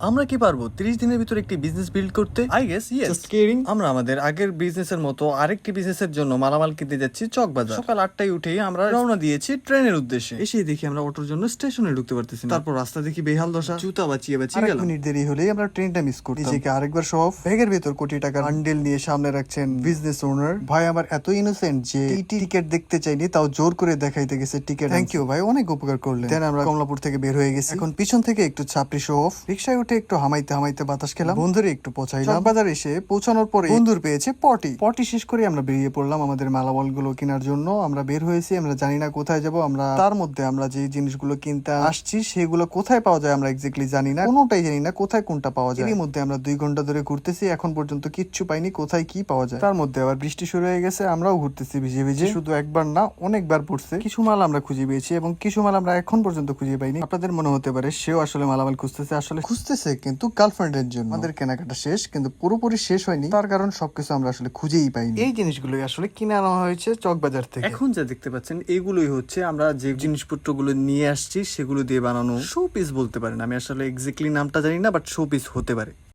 আমরা কি পারবো 30 দিনের ভিতরে একটি বিজনেস বিল্ড করতে? I guess yes. Just kidding. আমরা আমাদের আগের বিজনেসের মতো আরেকটি বিজনেসের জন্য মালামাল কিনতে যাচ্ছি চকবাজার। সকাল 8টায় উঠেই আমরা রওনা দিয়েছি ট্রেনের উদ্দেশ্যে। এসে দেখি আমরা অটোর জন্য স্টেশনে ঢুকতে পারতেছি না। তারপর রাস্তা দেখি বেহাল দশা, জুতা বাঁচিয়ে গেলাম। মিনিট দেরি হলেই আমরা ট্রেনটা মিস করতাম। নিজেকে আরেকবার সহ ব্যাগের ভেতর কোটি টাকার বান্ডেল নিয়ে সামনে রাখছেন বিজনেস ওনার ভাই। আমার এত ইনোসেন্ট যে টিকেট দেখতে চাইনি, তাও জোর করে দেখাইতে গেছে টিকেট। থ্যাংক ইউ ভাই, অনেক উপকার করলেন। দেন আমরা কমলাপুর থেকে বের হয়ে গেছি। এখন পিছন থেকে একটু ছাপড়ি শো অফ, রিক্সায় উঠে একটু হামাইতে হামাইতে বাতাস খেলাম, বন্ধুরে একটু পৌঁছাইলাম। বাজার এসে পৌঁছানোর পরে বন্ধুর পেয়েছে পটি শেষ করে আমরা বেরিয়ে পড়লাম আমাদের মালামাল গুলো কেনার জন্য। আমরা বের হয়েছি, আমরা জানি না কোথায় যাব। আমরা তার মধ্যে আমরা যে জিনিসগুলো কিনতে আসছি সেগুলো কোথায় পাওয়া যায় আমরা এক্স্যাক্টলি জানি না, কোনোটাই জানি না কোথায় কোনটা পাওয়া যায়। এর মধ্যে আমরা 2 ঘন্টা ধরে ঘুরতেছি, এখন পর্যন্ত কিচ্ছু পাইনি কোথায় কি পাওয়া যায়। তার মধ্যে আবার বৃষ্টি শুরু হয়ে গেছে, আমরাও ঘুরতেছি ভিজে ভিজে। শুধু একবার না, অনেকবার পড়ছে। কিছু মাল আমরা খুঁজে পেয়েছি এবং কিছু মাল আমরা এখন পর্যন্ত খুঁজে পাইনি। আপনাদের মনে হতে পারে সেও আসলে মালামাল খুঁজতেছে, আসলে খুঁজতেছে কিন্তু গার্লফ্রেন্ডের জন্য। আমাদের কেনাকাটা শেষ, কিন্তু পুরোপুরি শেষ হয়নি, তার কারণ সবকিছু আমরা আসলে খুঁজেই পাইনি। এই জিনিসগুলোই আসলে কিনে আনা হয়েছে চকবাজার থেকে। এখন যা দেখতে পাচ্ছেন এইগুলোই হচ্ছে আমরা যে জিনিসপত্রগুলো নিয়ে আসছি সেগুলো দিয়ে বানানো শো পিস বলতে পারেন। আমি আসলে এক্স্যাক্টলি নামটা জানি না, বাট শো পিস হতে পারে।